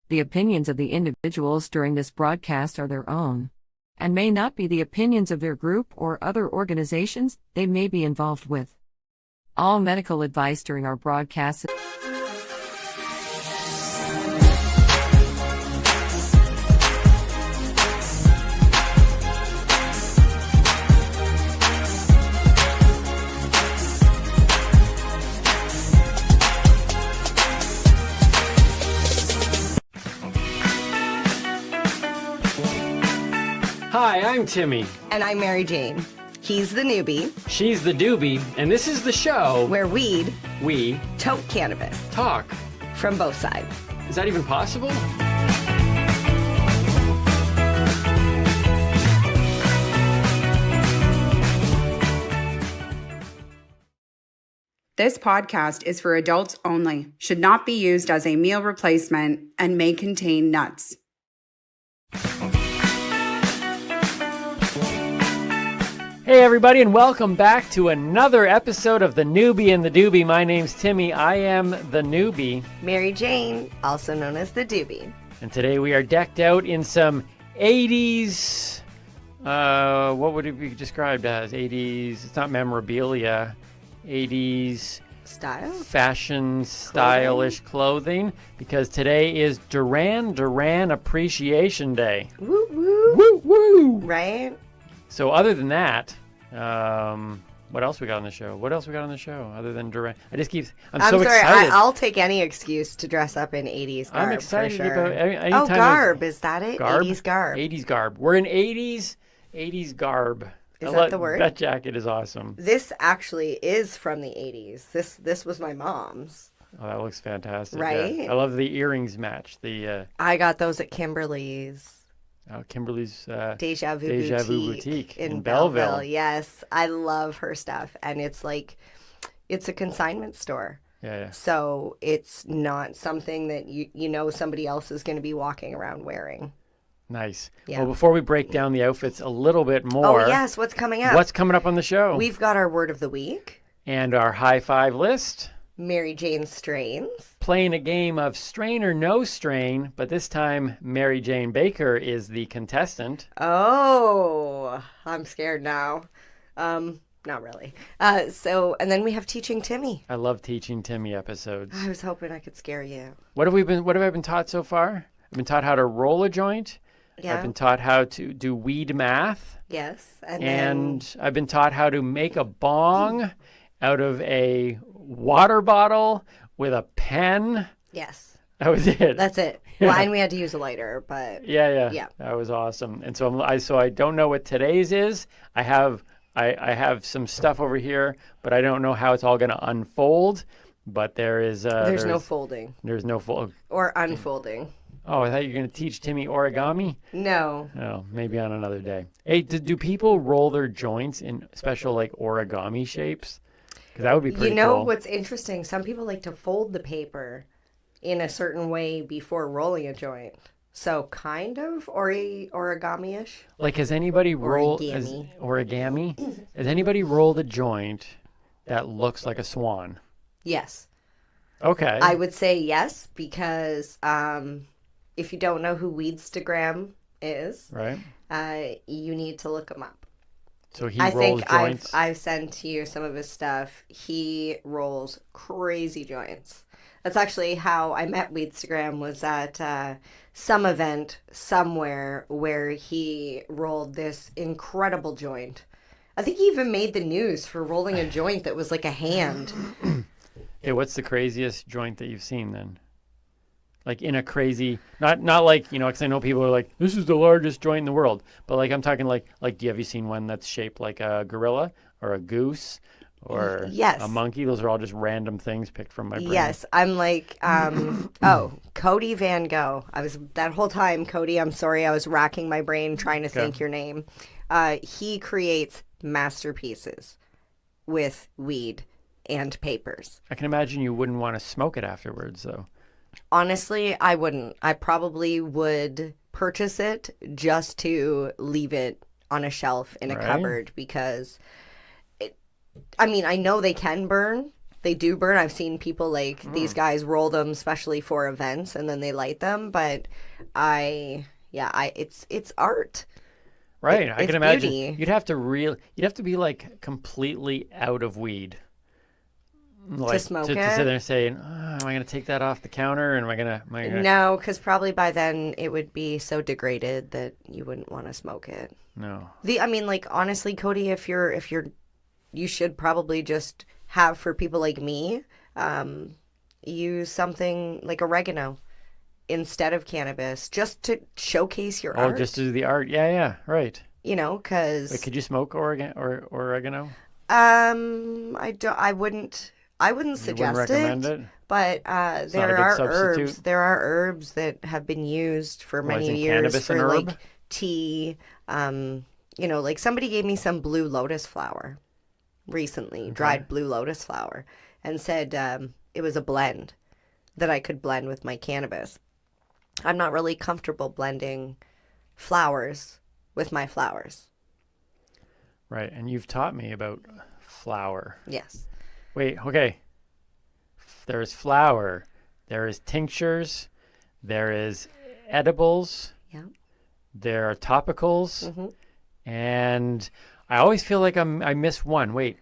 The opinions of the individuals during this broadcast are their own, and may not be the opinions of their group or other organizations they may be involved with. All medical advice during our broadcast. Hi, I'm Timmy. And I'm Mary Jane. He's the newbie. She's the doobie, and this is the show where we tote cannabis. Talk. From both sides. Is that even possible? This podcast is for adults only, should not be used as a meal replacement, and may contain nuts. Hey everybody, and welcome back to another episode of the Noobie and The Doobie. My name's Timmy. I am the newbie. Mary Jane, also known as the doobie. And today we are decked out in some 80s, what would it be described as? 80s, it's not memorabilia, 80s style? Fashion, stylish clothing, because today is Duran Appreciation Day. Woo woo. Woo woo. Right? So other than that, what else we got on the show? What else we got on the show other than Duran? I'm so sorry, excited. I'll take any excuse to dress up in 80s garb. I'm excited for sure. about anytime garb. Is that it? Garb? 80s garb. 80s garb. We're in 80s garb. Is that the word? That jacket is awesome. This actually is from the 80s. This was my mom's. Oh, that looks fantastic. Right? Yeah. I love the earrings match. I got those at Kimberly's. Kimberly's Deja Vu Boutique in Belleville. Yes, I love her stuff, and it's a consignment store. Yeah. So it's not something that you know somebody else is going to be walking around wearing. Nice. Yeah. Well, before we break down the outfits a little bit more. Oh yes, what's coming up? What's coming up on the show? We've got our word of the week and our high five list. Mary Jane strains. Playing a game of strain or no strain, but this time Mary Jane Baker is the contestant. Oh, I'm scared now. Not really. And then we have Teaching Timmy. I love Teaching Timmy episodes. I was hoping I could scare you. What have I been taught so far? I've been taught how to roll a joint. Yeah. I've been taught how to do weed math. Yes. And I've been taught how to make a bong out of a water bottle with a pen. Yes. That was it. That's it. Yeah. Well, and we had to use a lighter, but yeah. That was awesome. And so I don't know what today's is. I have some stuff over here, but I don't know how it's all going to unfold. But there's no folding. There's no fold or unfolding. Oh, I thought you were going to teach Timmy origami. No. Oh, maybe on another day. Hey, do people roll their joints in special origami shapes? Because that would be pretty cool. What's interesting? Some people like to fold the paper in a certain way before rolling a joint. So kind of origami-ish. Has anybody rolled origami? Has anybody rolled a joint that looks like a swan? Yes. Okay. I would say yes because if you don't know who Weedstagram is, right? You need to look him up. So he rolls joints. I've sent you some of his stuff. He rolls crazy joints. That's actually how I met Weedstagram, was at some event somewhere where he rolled this incredible joint. I think he even made the news for rolling a joint that was like a hand. Hey, what's the craziest joint that you've seen then? In a crazy, not because I know people are like, this is the largest joint in the world. But I'm talking have you seen one that's shaped like a gorilla or a goose or a monkey? Those are all just random things picked from my brain. Yes, I'm Cody Van Gogh. I was that whole time, Cody, I'm sorry, I was racking my brain trying to think your name. He creates masterpieces with weed and papers. I can imagine you wouldn't want to smoke it afterwards, though. Honestly, I wouldn't. I probably would purchase it just to leave it on a shelf in a cupboard because, I know they can burn, They do burn. I've seen people these guys roll them especially for events and then they light them. But it's art. Right. I It's can imagine beauty. you'd have to be like completely out of weed. Like, smoke to it? sit there and say, am I going to take that off the counter? And am I going to? No, because probably by then it would be so degraded that you wouldn't want to smoke it. No. Honestly, Cody, if you should probably just have for people like me, use something like oregano instead of cannabis, just to showcase your art. Oh, just to do the art. Yeah, right. Because Wait, could you smoke oregano? I wouldn't suggest recommend it? But not a there good are substitute? herbs. There are herbs that have been used for many isn't years cannabis an for herb? tea. Somebody gave me some blue lotus flower recently, dried blue lotus flower, and said it was a blend that I could blend with my cannabis. I'm not really comfortable blending flowers with my flowers. Right, and you've taught me about flour. Yes. Wait, okay. There is flour. There is tinctures. There is edibles. Yeah. There are topicals. Mm-hmm. And I always feel like I miss one. Wait.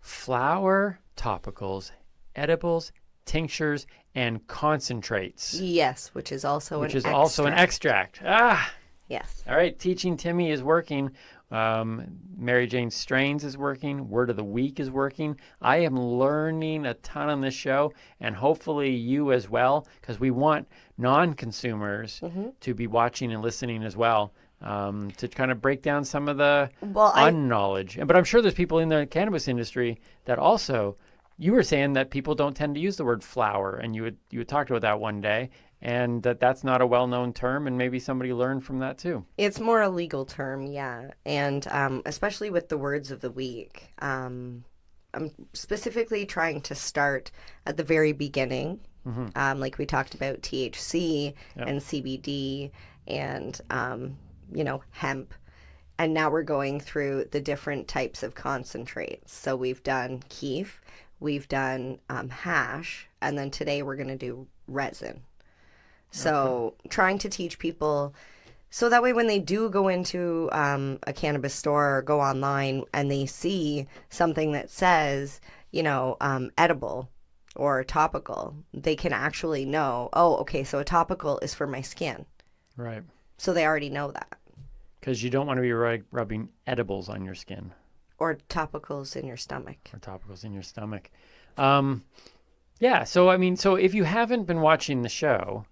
Flour, topicals, edibles, tinctures, and concentrates. Yes, which is also an extract. Ah! Yes. All right, Teaching Timmy is working. Mary Jane Strains is working. Word of the Week is working. I am learning a ton on this show, and hopefully you as well, because we want non-consumers to be watching and listening as well, to kind of break down some of the unknowledge. But I'm sure there's people in the cannabis industry that also, you were saying that people don't tend to use the word flower, and you had talked about that one day, and that's not a well-known term, and maybe somebody learned from that too. It's more a legal term, yeah. And especially with the words of the week. I'm specifically trying to start at the very beginning, like we talked about THC and CBD and, hemp. And now we're going through the different types of concentrates. So we've done keef, we've done hash, and then today we're going to do resin. So trying to teach people so that way when they do go into a cannabis store or go online and they see something that says, edible or topical, they can actually know, oh, okay, so a topical is for my skin. Right. So they already know that. Because you don't want to be rubbing edibles on your skin. Or topicals in your stomach. Yeah, so if you haven't been watching the show,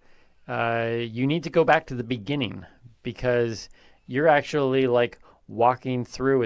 you need to go back to the beginning because you're actually like walking through.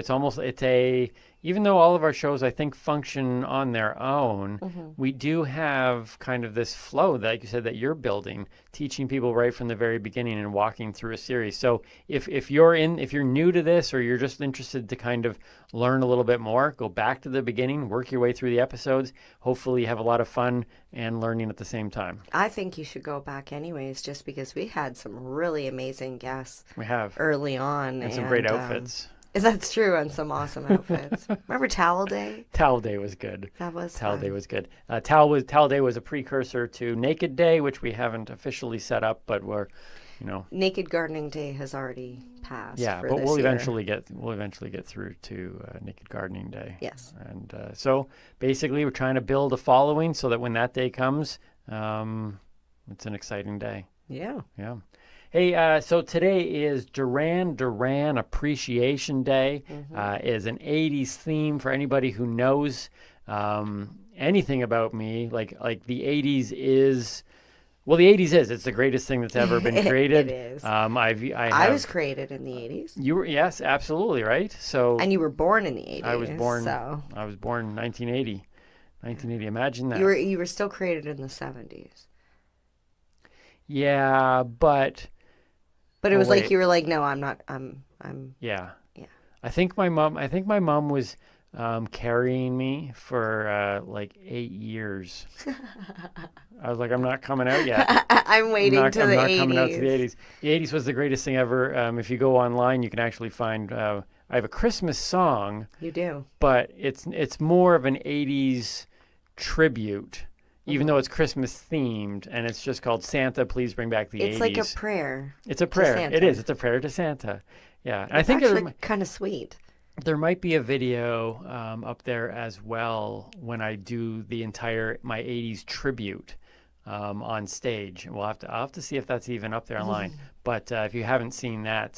Even though all of our shows, I think, function on their own, we do have kind of this flow, like you said, that you're building, teaching people right from the very beginning and walking through a series. So if you're new to this or you're just interested to kind of learn a little bit more, go back to the beginning, work your way through the episodes. Hopefully you have a lot of fun and learning at the same time. I think you should go back anyways, just because we had some really amazing guests. We have. Early on. And some great outfits. That's true, and some awesome outfits. Remember Towel Day? Towel Day was good. That was Towel fun. Day was good. Towel Day was a precursor to Naked Day, which we haven't officially set up, but we're, Naked Gardening Day has already passed. Yeah, for but this we'll year. eventually get through to Naked Gardening Day. Yes. And so basically, we're trying to build a following so that when that day comes, it's an exciting day. Yeah. Yeah. Hey, so today is Duran Duran Appreciation Day. Is an 80s theme for anybody who knows anything about me. Like the 80s is, well, the 80s is. It's the greatest thing that's ever been created. It is. I was created in the 80s. You were, yes, absolutely, right? So And you were born in the 80s. I was born. So. I was born 1980. 1980. Imagine that. You were still created in the 70s. Yeah, but it was like wait. you were like, no, I'm not. I'm. Yeah. Yeah. I think my mom was carrying me for like 8 years. I was like, I'm not coming out yet. I'm waiting to the 80s. I'm not coming out to the 80s. The 80s was the greatest thing ever. If you go online, you can actually find. I have a Christmas song. You do. But it's more of an 80s tribute, even though it's Christmas themed, and it's just called Santa, Please Bring Back the 80s. It's like a prayer. It's a prayer. Santa. It is. It's a prayer to Santa. Yeah. And I It's think actually kind of sweet. there might be a video up there as well when I do my 80s tribute on stage. And I'll have to see if that's even up there online. But if you haven't seen that,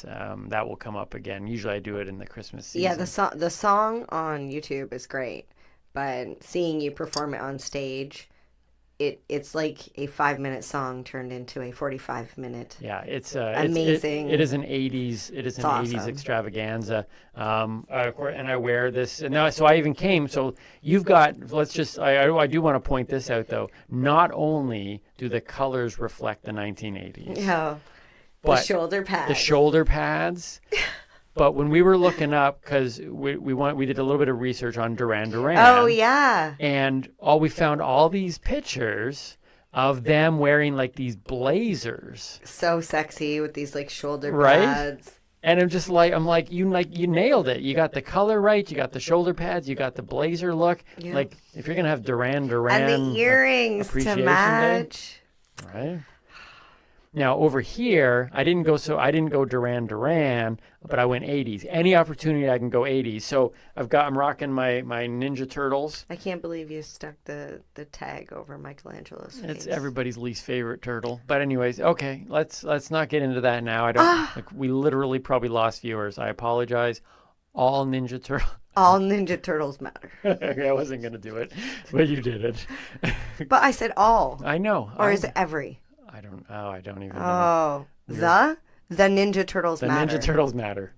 that will come up again. Usually I do it in the Christmas season. Yeah, the song on YouTube is great, but seeing you perform it on stage, it's like a 5-minute song turned into a 45-minute. Yeah, it's amazing. It is an 80s. It is an 80s extravaganza. And I wear this. And now, so I even came. So you've got. I do want to point this out though. Not only do the colors reflect the 1980s. Yeah. But the shoulder pads. The shoulder pads. But when we were looking up, because we did a little bit of research on Duran Duran. Oh yeah. And we found all these pictures of them wearing like these blazers. So sexy with these like shoulder right? pads. And I'm like you nailed it. You got the color right. You got the shoulder pads. You got the blazer look. Yeah. Like if you're gonna have Duran Duran and the earrings to match. Day, right. Now over here, I didn't go Duran Duran, but I went 80s. Any opportunity I can go 80s. So I'm rocking my Ninja Turtles. I can't believe you stuck the tag over Michelangelo's face. It's everybody's least favorite turtle. But anyways, okay, let's not get into that now. I don't we literally probably lost viewers. I apologize. All Ninja Turtles. All Ninja Turtles matter. I wasn't gonna do it, but you did it. But I said all. I know. Or is it every? I don't even know. Oh, the Ninja Turtles matter. The Ninja Turtles matter.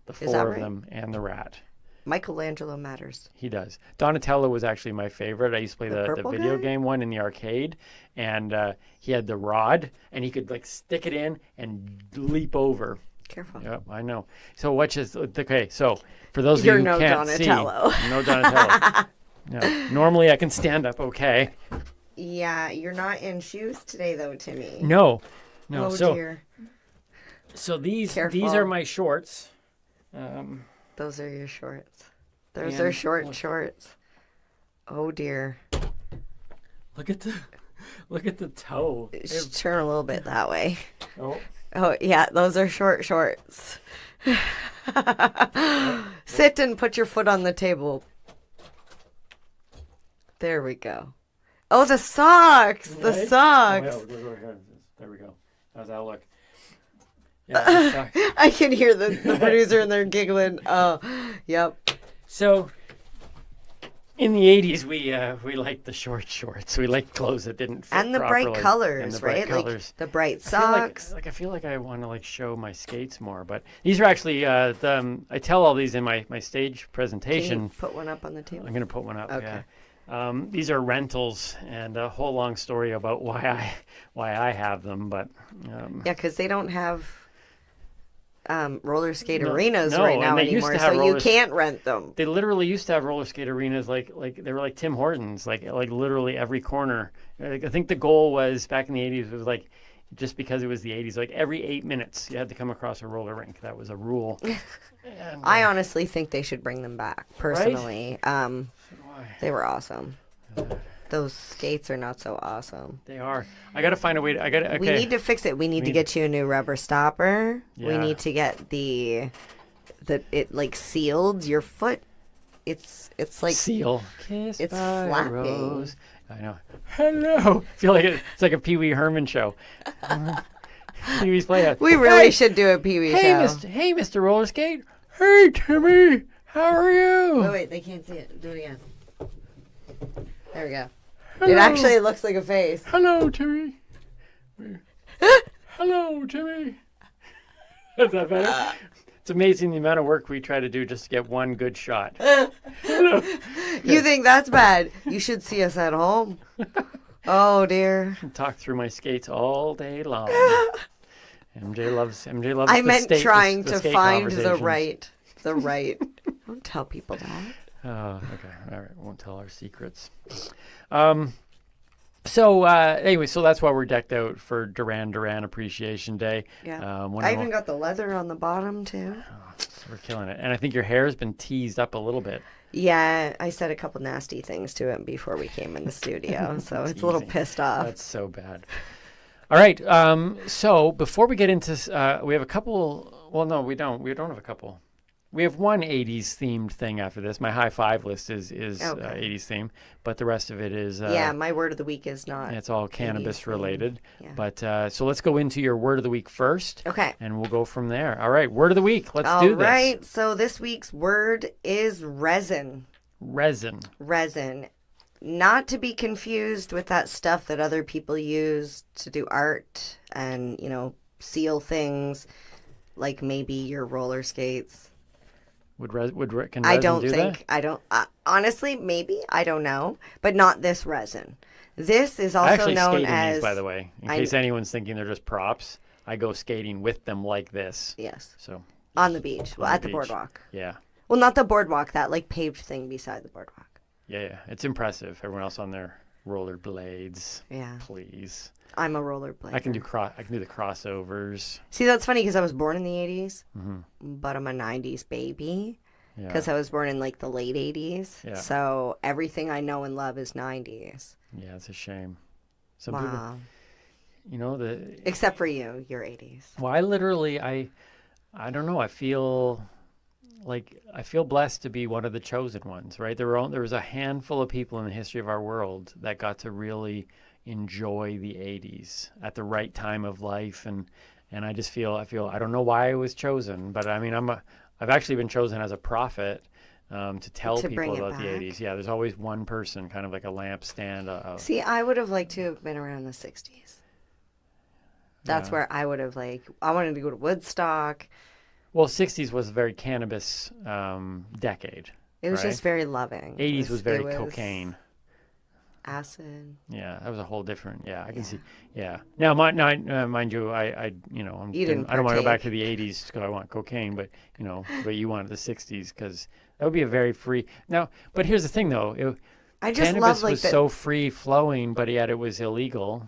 The Is that four of right? them and the rat. Michelangelo matters. He does. Donatello was actually my favorite. I used to play the purple video guy? game one in the arcade, and he had the rod, and he could like stick it in and leap over. Careful. Yep, I know. So okay? So for those You're of you who no can't Donatello. see, no Donatello. No. Normally I can stand up. Okay. Yeah, you're not in shoes today, though, Timmy. No. Oh, so dear. so these Careful. are my shorts. Those are your shorts. Those are shorts. Oh, dear. Look at the toe. Just turn a little bit that way. Oh. Oh, yeah, those are short shorts. Sit and put your foot on the table. There we go. Oh, the socks! The Right? socks! Oh, yeah, there we go. How's that look? Yeah, I can hear the producer in there giggling. Oh, yep. So, in the 80s, we liked the short shorts. We liked clothes that didn't fit And the properly. bright colors, And the bright right? colors. Like the bright socks. I feel like I want to like show my skates more, but these are actually I tell all these in my stage Can presentation. you put one up on the table? I'm gonna put one up. Okay. Yeah. These are rentals, and a whole long story about why I have them, but Yeah, because they don't have roller skate No, arenas no, right and now they used anymore, to have so you roller- can't rent them. they literally used to have roller skate arenas like they were like Tim Hortons, like literally every corner. Like, I think the goal was back in the 80s, it was like just because it was the 80s, like every 8 minutes you had to come across a roller rink. That was a rule. And, I honestly think they should bring them back, personally. why? They were awesome. Those skates are not so awesome. They are. I got to find a way to. Okay. We need to fix it. We need to get you a new rubber stopper. We Yeah. need to get it like sealed. Your foot, it's like Seal. Kiss it's by a flapping. rose. I know. Hello. I feel like it's like a Pee Wee Herman show. Pee Wee's Playhouse. we really should do a Pee Wee show. Hey, Mr. Roller Skate. Hey, Timmy. How are you? Wait, they can't see it. Do it again. There we go. It actually looks like a face. Hello, Timmy. Hello, Timmy. Is that better? It's amazing the amount of work we try to do just to get one good shot. You think that's bad? You should see us at home. Oh dear. Talk through my skates all day long. MJ loves. I meant trying the to skate find the conversations. right. Don't tell people that. Oh, okay. All right. Won't tell our secrets. So anyway, so that's why we're decked out for Duran Duran Appreciation Day. Yeah. One I of even got the leather on the bottom too. We're killing it. And I think your hair has been teased up a little bit. Yeah, I said a couple nasty things to him before we came in the studio, so it's a little Teasing. pissed off. That's so bad. All right. So before we get into, we have a couple. Well, no, we don't. We don't have a couple. We have one 80s themed thing after this. My high five list is Okay. 80s theme, but the rest of it is Yeah, my word of the week is not. it's all cannabis 80s related. Yeah. But so let's go into your word of the week first. Okay. And we'll go from there. All right, word of the week. Let's do this. All right. So this week's word is resin. Resin. Resin. Not to be confused with that stuff that other people use to do art and, seal things, like maybe your roller skates. Can resin I don't do think, honestly, maybe, I don't know, but not this resin. This is I also actually known skate in as, these, by the way, in case anyone's thinking they're just props. I go skating with them like this. yes, So on the beach, well, the at the beach. boardwalk. yeah. Well, not the boardwalk, that like paved thing beside the boardwalk. Yeah, it's impressive. Everyone else on their roller blades. Yeah, Please. I'm a rollerblader. I can do the crossovers. See, that's funny because I was born in the 80s, Mm-hmm. but I'm a 90s baby Yeah. because I was born in like the late 80s. Yeah. So everything I know and love is 90s. Yeah, it's a shame. Some Wow. people, Except for you, you're 80s. well, I literally, I don't know. I feel blessed to be one of the chosen ones, right? There was a handful of people in the history of our world that got to really enjoy the 80s at the right time of life, and I just feel I don't know why I was chosen, but I mean I've actually been chosen as a prophet to tell To bring people it about the back? 80s. Yeah, there's always one person, kind of like a lampstand. See, I would have liked to have been around the 60s. That's Yeah. where I would have I wanted to go to Woodstock. Well, 60s was a very cannabis decade. It was right? just very loving. 80s was very it cocaine. Acid. Yeah, that was a whole different. Yeah, I can Yeah. see. Yeah. Now, mind you, I You didn't I don't want to go back partake. to the 80s because I want cocaine, but but you wanted the 60s because that would be a very free. Now, but here's the thing, though. I just Cannabis love was so free flowing, but yet it was illegal,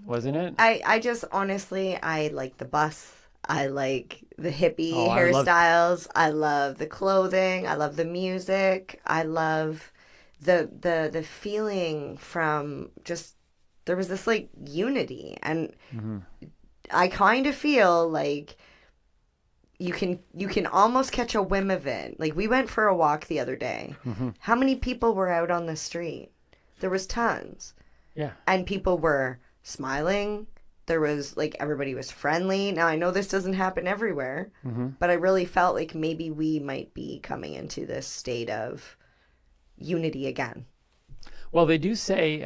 wasn't it? I just honestly, I like the bus. I like the hippie Oh, hairstyles. I love the clothing. I love the music. I love the feeling from just there was this like unity, and Mm-hmm. I kind of feel like you can almost catch a whim of it. Like we went for a walk the other day. Mm-hmm. How many people were out on the street? There was tons. Yeah. And people were smiling. There was like everybody was friendly. Now I know this doesn't happen everywhere, Mm-hmm. but I really felt like maybe we might be coming into this state of unity again. Well, they do say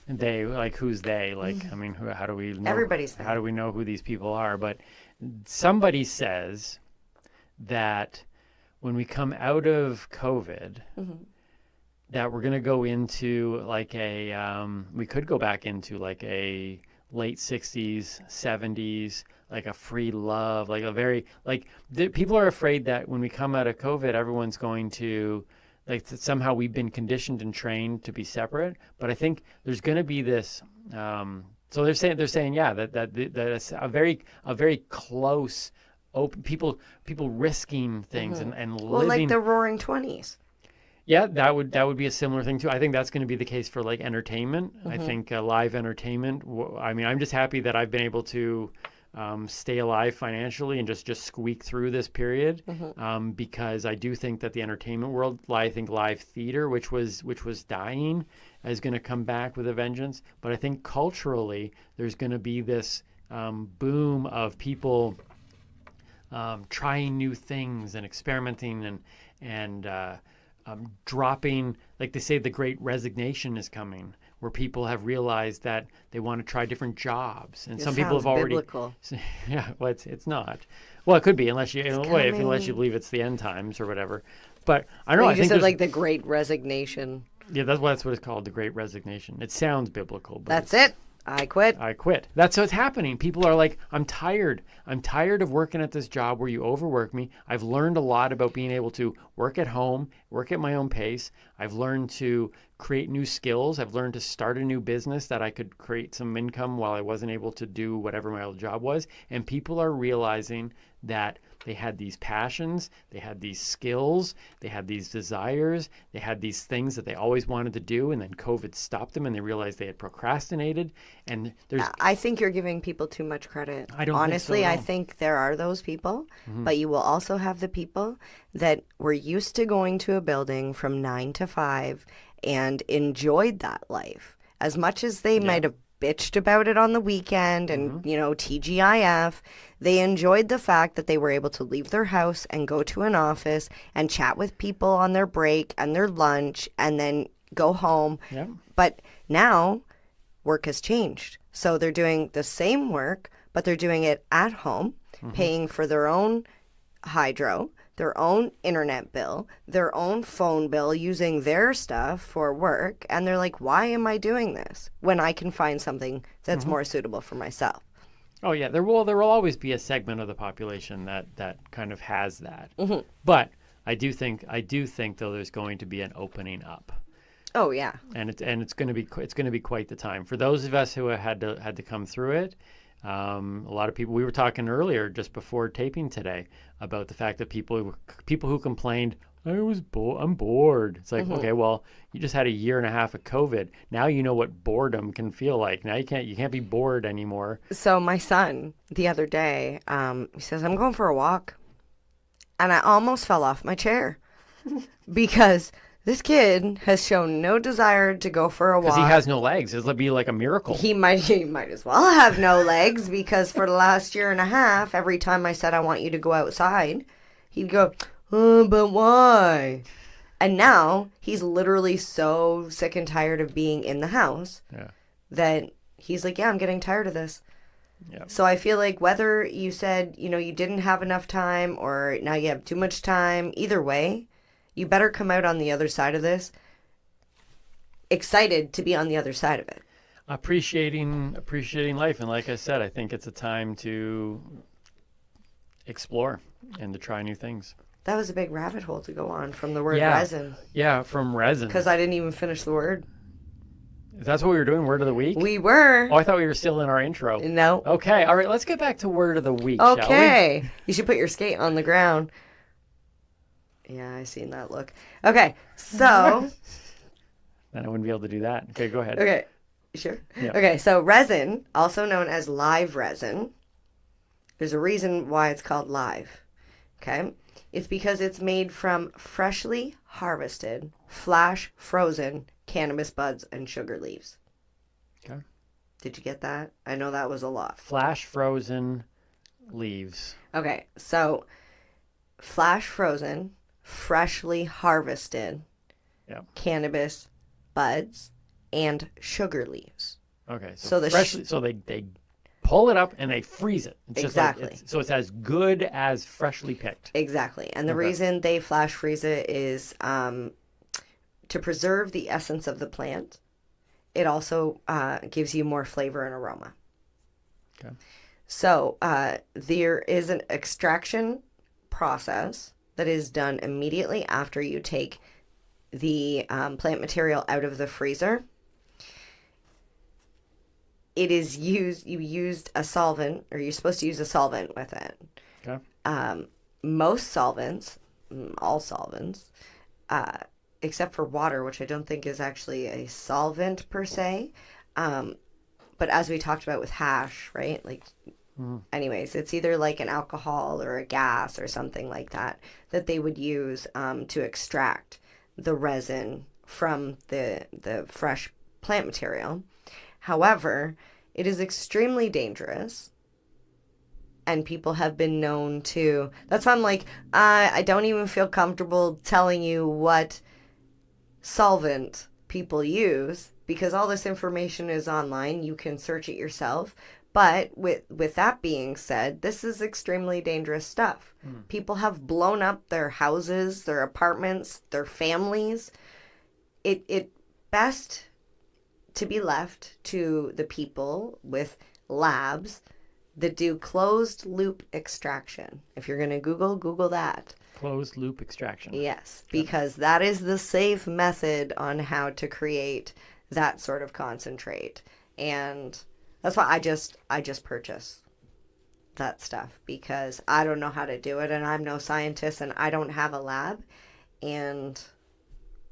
they, like, who's they? Like, I mean, how do we know? Everybody's they. How do we know who these people are? But somebody says that when we come out of COVID, that we're going to go into like we could go back into like a late 60s, 70s, like a free love, like a very, like, people are afraid that when we come out of COVID, everyone's going to, like, somehow we've been conditioned and trained to be separate. But I think there's going to be this, so they're saying, yeah, that it's a very close, open, people risking things and Well, living. like the Roaring 20s. Yeah, that would be a similar thing too. I think that's going to be the case for like entertainment. I think live entertainment. I mean, I'm just happy that I've been able to stay alive financially and just squeak through this period, because I do think that the entertainment world, I think live theater, which was dying, is going to come back with a vengeance. But I think culturally, there's going to be this boom of people trying new things and experimenting and dropping, like they say, the great resignation is coming, where people have realized that they want to try different jobs, and It some people have sounds already. biblical. Yeah, well, it's not. Well, it could be unless you unless you coming. believe it's the end times or whatever. But I don't know. Well, I you think just said there's- like the Great Resignation. yeah, that's what it's called, the Great Resignation. It sounds biblical, but That's it. I quit. I quit. That's what's happening. People are like, I'm tired. I'm tired of working at this job where you overwork me. I've learned a lot about being able to work at home, work at my own pace. I've learned to create new skills. I've learned to start a new business that I could create some income while I wasn't able to do whatever my old job was. And people are realizing that they had these passions, they had these skills, they had these desires, they had these things that they always wanted to do, and then COVID stopped them and they realized they had procrastinated. And there's I think you're giving people too much credit. I don't Honestly, think so at I all. think there are those people, but you will also have the people that were used to going to a building from 9 to 5 and enjoyed that life. As much as they might have bitched about it on the weekend and, TGIF, they enjoyed the fact that they were able to leave their house and go to an office and chat with people on their break and their lunch and then go home. Yeah. But now work has changed. So they're doing the same work, but they're doing it at home, paying for their own hydro, their own internet bill, their own phone bill, using their stuff for work. And they're like, why am I doing this when I can find something that's more suitable for myself? Oh yeah, there will always be a segment of the population that kind of has that. But I do think though there's going to be an opening up. Oh, yeah. And it's going to be quite the time for those of us who have had to come through it. A lot of people. We were talking earlier, just before taping today, about the fact that people who complained, I'm bored. It's like, okay, well, you just had a year and a half of COVID. Now you know what boredom can feel like. Now you can't be bored anymore. So my son, the other day, he says, I'm going for a walk. And I almost fell off my chair because this kid has shown no desire to go for a walk. Because he has no legs. It'll be like a miracle. He might as well have no legs, because for the last year and a half, every time I said I want you to go outside, he'd go, oh, but why? And now he's literally so sick and tired of being in the house that he's like, yeah, I'm getting tired of this. Yeah. So I feel like whether you said, you didn't have enough time or now you have too much time, either way, you better come out on the other side of this excited to be on the other side of it. Appreciating life. And like I said, I think it's a time to explore and to try new things. That was a big rabbit hole to go on from the word Yeah. resin. Yeah, from resin. Because I didn't even finish the word. That's what we were doing, word of the week? We were. Oh, I thought we were still in our intro. No. Okay, all right, let's get back to word of the week, shall we? Okay. You should put your skate on the ground. Yeah, I seen that look. Okay, so. Then I wouldn't be able to do that. Okay, go ahead. Okay, sure. Yeah. Okay, so resin, also known as live resin, there's a reason why it's called live. Okay? It's because it's made from freshly harvested, flash frozen cannabis buds and sugar leaves. Okay. Did you get that? I know that was a lot. Flash frozen leaves. Okay, so flash frozen, freshly harvested cannabis buds and sugar leaves. Okay, So the freshly, so they pull it up and they freeze it. It's just like Exactly. so it's as good as freshly picked. Exactly. And the Okay. reason they flash freeze it is to preserve the essence of the plant. It also gives you more flavor and aroma. Okay. So there is an extraction process that is done immediately after you take the plant material out of the freezer. It is you used a solvent, or you're supposed to use a solvent with it. Okay. Most solvents, all solvents, except for water, which I don't think is actually a solvent per se. But as we talked about with hash, right? Like, anyways, it's either like an alcohol or a gas or something like that they would use to extract the resin from the fresh plant material. However, it is extremely dangerous. And people have been known to... That's why I'm like, I don't even feel comfortable telling you what solvent people use, because all this information is online. You can search it yourself. But with that being said, this is extremely dangerous stuff. People have blown up their houses, their apartments, their families. It best to be left to the people with labs that do closed loop extraction. If you're going to Google that. Closed loop extraction. Yes, because that is the safe method on how to create that sort of concentrate. And that's why I just purchase that stuff, because I don't know how to do it, and I'm no scientist, and I don't have a lab, and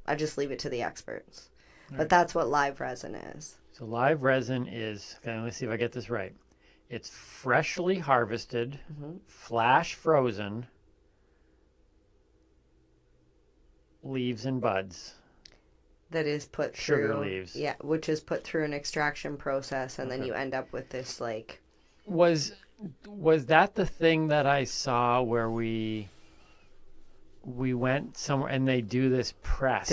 I just leave it to the experts. But that's what live resin is. So live resin is, okay, let's see if I get this right. It's freshly harvested, flash frozen leaves and buds. That is put Sugar through, leaves. yeah, which is put through an extraction process, and then you end up with this like. Was that the thing that I saw where we went somewhere and they do this press?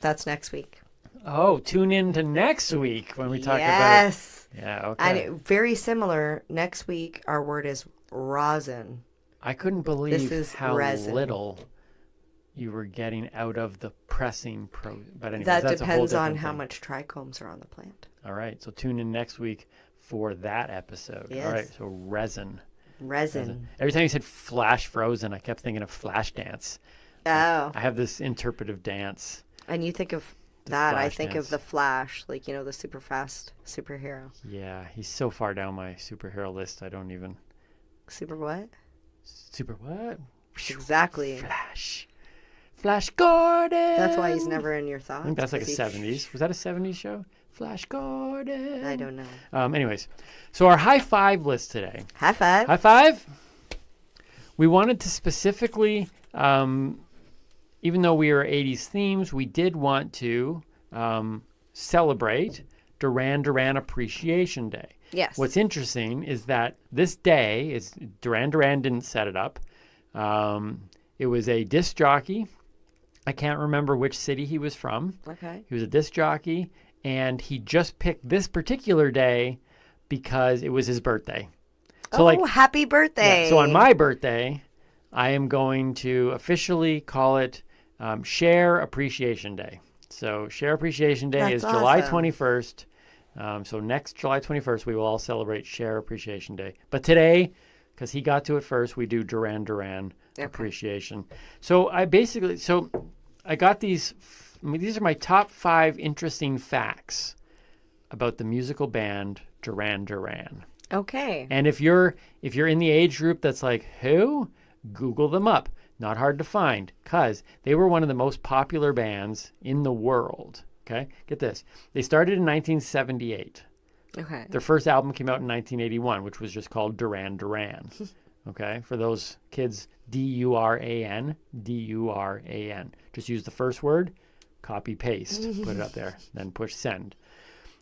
That's next week. Oh, tune in to next week when we talk about. Yes. Yeah. Okay. And very similar. Next week, our word is rosin. I couldn't believe This is how resin. little you were getting out of the pressing But anyways, That that's a whole depends on different how thing. much trichomes are on the plant. All right. So tune in next week for that episode. Yes. All right. So resin. Resin. Every time you said flash frozen, I kept thinking of flash dance. Oh. I have this interpretive dance. And you think of that, I Flash think dance. of the Flash, like, the super fast superhero. Yeah, he's so far down my superhero list. I don't even. Super what? Super what? Exactly. Flash Gordon. That's why he's never in your thoughts. I think that's like a 'cause 70s. Was that a 70s show? Flash Gordon. I don't know. Anyways, so our high five list today. High five. High five. We wanted to specifically, even though we are 80s themes, we did want to celebrate Duran Duran Appreciation Day. Yes. What's interesting is that this day is Duran Duran didn't set it up. It was a disc jockey. I can't remember which city he was from. Okay. He was a disc jockey, and he just picked this particular day because it was his birthday. So happy birthday. yeah, so on my birthday, I am going to officially call it Share Appreciation Day. So Share Appreciation Day That's is July awesome. 21st. So next July 21st, we will all celebrate Share Appreciation Day. But today, because he got to it first, we do Duran Duran Appreciation. So I got these. These are my top 5 interesting facts about the musical band Duran Duran. Okay. And if you're in the age group that's like, who? Google them up. Not hard to find, because they were one of the most popular bands in the world. Okay, get this. They started in 1978. Okay. Their first album came out in 1981, which was just called Duran Duran. Okay, for those kids, D-U-R-A-N, D-U-R-A-N. Just use the first word, copy, paste, put it up there, then push send.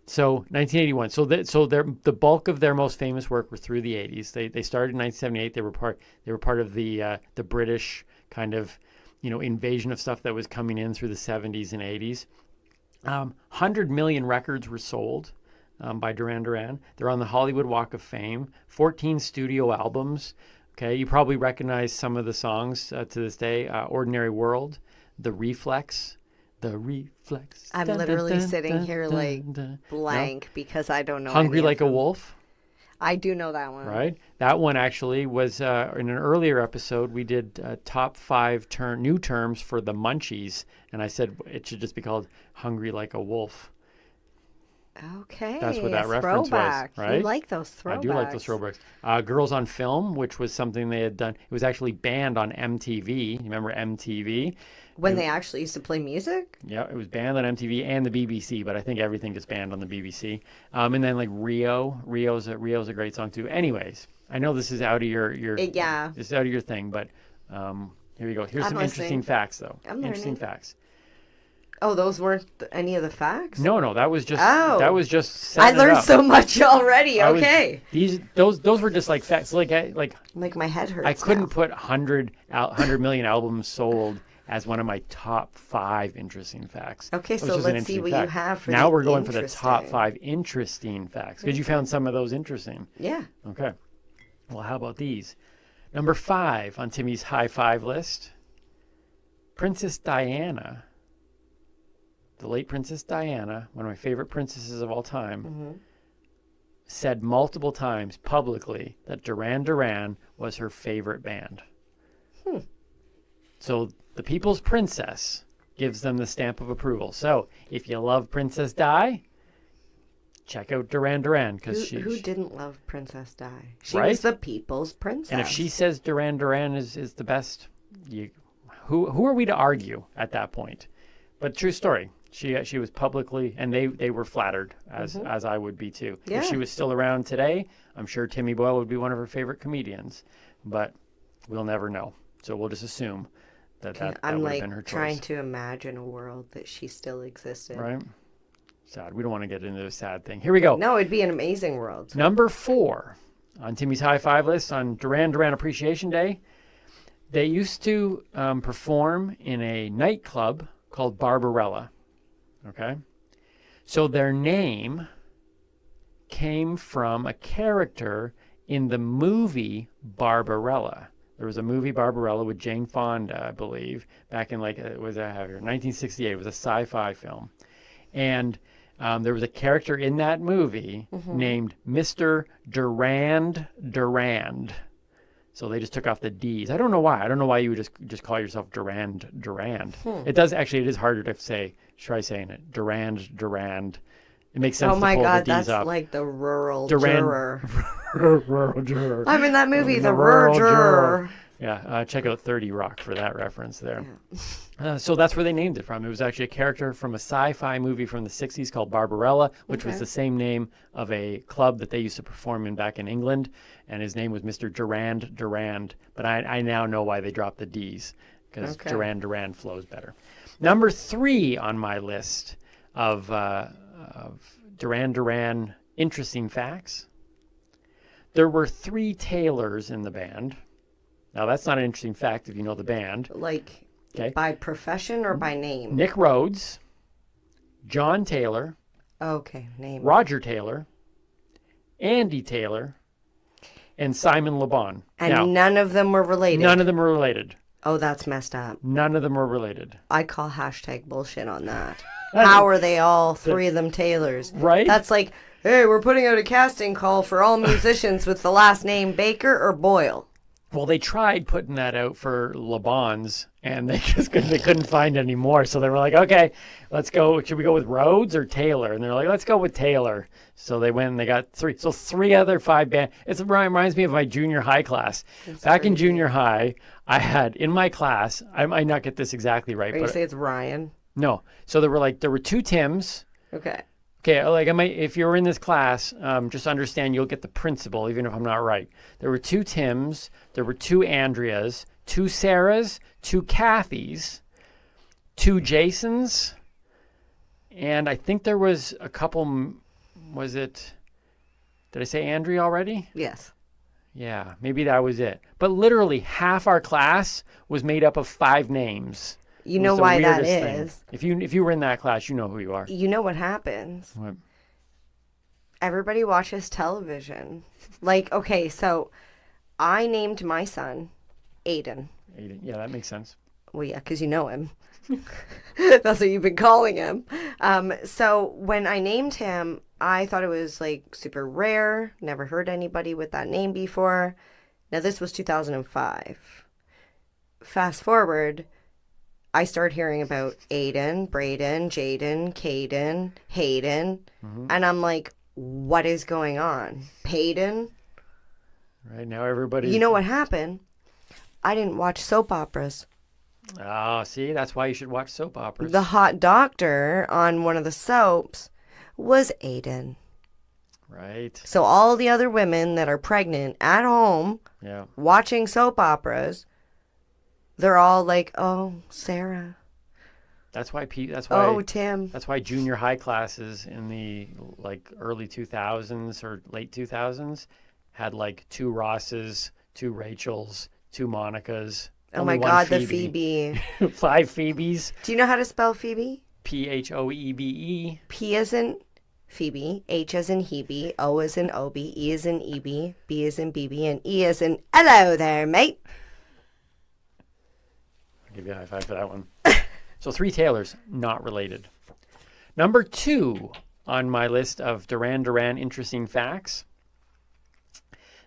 So 1981. So the bulk of their most famous work were through the 80s. They started in 1978. They were part of the British kind of invasion of stuff that was coming in through the 70s and 80s. 100 million records were sold by Duran Duran. They're on the Hollywood Walk of Fame. 14 studio albums. Okay, you probably recognize some of the songs to this day. Ordinary World, The Reflex. I'm literally sitting here blank because I don't know. Hungry any of Like a them. Wolf. I do know that one. Right. That one actually was in an earlier episode. We did top 5 new terms for the Munchies, and I said it should just be called Hungry Like a Wolf. Okay. That's what that a reference throwback. was, right? You like those throwbacks. I do like those throwbacks. Girls on Film, which was something they had done. It was actually banned on MTV. You remember MTV? When they actually used to play music? Yeah, it was banned on MTV and the BBC, but I think everything gets banned on the BBC. And then like Rio's a great song too. Anyways, I know this is out of your yeah. This is out of your thing, but here you go. Here's some interesting facts though. I'm interesting learning. facts. Oh, those weren't any of the facts? No, that was just Oh. that was just I setting it learned up. so much already. Okay. Those were just like facts. Like my head hurts. I couldn't now. put 100 million albums sold as one of my top 5 interesting facts. Okay, It was so just an let's see interesting what you fact. have for now the we're going for the top interesting. 5 interesting facts because you found some of those interesting. Yeah. Okay. Well, how about these? Number 5 on Timmy's high 5 list. Princess Diana, the late Princess Diana, one of my favorite princesses of all time, said multiple times publicly that Duran Duran was her favorite band. So the People's Princess gives them the stamp of approval. So if you love Princess Di, check out Duran Duran, because Who didn't love Princess Di? She Right? was the people's princess. And if she says Duran Duran is the best, who are we to argue at that point? But true story. She was publicly, and they were flattered, as I would be too. Yeah. If she was still around today, I'm sure Timmy Boyle would be one of her favorite comedians. But we'll never know. So we'll just assume that I'm would have like been her choice. trying to imagine a world that she still existed. Right? Sad. We don't want to get into a sad thing. Here we go. No, it'd be an amazing world. Number 4 on Timmy's High Five list on Duran Duran Appreciation Day. They used to perform in a nightclub called Barbarella. Okay? So their name came from a character in the movie Barbarella. There was a movie Barbarella with Jane Fonda, I believe, back in 1968. It was a sci-fi film. And there was a character in that movie named Mr. Durand Durand. So they just took off the D's. I don't know why. I don't know why you would just call yourself Durand Durand. It is harder to say. Try saying it. Durand Durand. It makes sense Oh to my pull God, the D's that's off. like the rural Duran- juror. Rural juror. I'm in that movie, the rural rural juror. Yeah, check out 30 Rock for that reference there. So that's where they named it from. It was actually a character from a sci-fi movie from the 60s called Barbarella, which was the same name of a club that they used to perform in back in England. And his name was Mr. Durand Durand. But I now know why they dropped the D's, because Duran Duran flows better. Number 3 on my list of Duran Duran interesting facts. There were 3 tailors in the band. Now, that's not an interesting fact if you know the band. Like, Okay. by profession or by name? Nick Rhodes, John Taylor, Okay, name. Roger Taylor, Andy Taylor, and Simon Le Bon. And Now, none of them were related. none of them were related. Oh, that's messed up. None of them were related. I call hashtag bullshit on that. How are they all 3 of them tailors? Right? That's like, hey, we're putting out a casting call for all musicians with the last name Baker or Boyle. Well, they tried putting that out for Le Bon's, and they couldn't find any more. So they were like, okay, let's go. Should we go with Rhodes or Taylor? And they're like, let's go with Taylor. So they went and they got 3. So 3 other 5 bands. It reminds me of my junior high class. Back in junior high, I had in my class, I might not get this exactly right, Or you but say it's Ryan. no. So there were 2 Tims. Okay. Okay, if you're in this class, just understand you'll get the principle, even if I'm not right. There were 2 Tims, there were 2 Andreas, 2 Sarahs, 2 Kathys, 2 Jasons, and I think there was a couple. Did I say Andrea already? Yes. Yeah, maybe that was it. But literally half our class was made up of 5 names. You It know was the why that weirdest thing. is? If you were in that class, you know who you are. You know what happens? What? Everybody watches television. Like, okay, so I named my son Aiden. Aiden. Yeah, that makes sense. Well, yeah, because you know him. That's what you've been calling him. So when I named him, I thought it was like super rare. Never heard anybody with that name before. Now, this was 2005. Fast forward, I started hearing about Aiden, Braden, Jaden, Caden, Hayden, and I'm like, what is going on? Payden? Right now, everybody. You know what happened? I didn't watch soap operas. Oh, see, that's why you should watch soap operas. The hot doctor on one of the soaps was Aiden. Right. So all the other women that are pregnant at home Yeah. watching soap operas, they're all like, "Oh, Sarah. That's why. Oh, Tim." That's why junior high classes in the early 2000s or late 2000s had 2 Rosses, 2 Rachels, 2 Monicas. Oh only my one God, the Phoebe. 5 Phoebes. Do you know how to spell Phoebe? Phoebe. P as in Phoebe, H as in Hebe, O as in Obie, E as in Eb, B as in BB, and E as in hello there, mate. I'll give you a high five for that one. So 3 Taylors, not related. Number 2 on my list of Duran Duran interesting facts,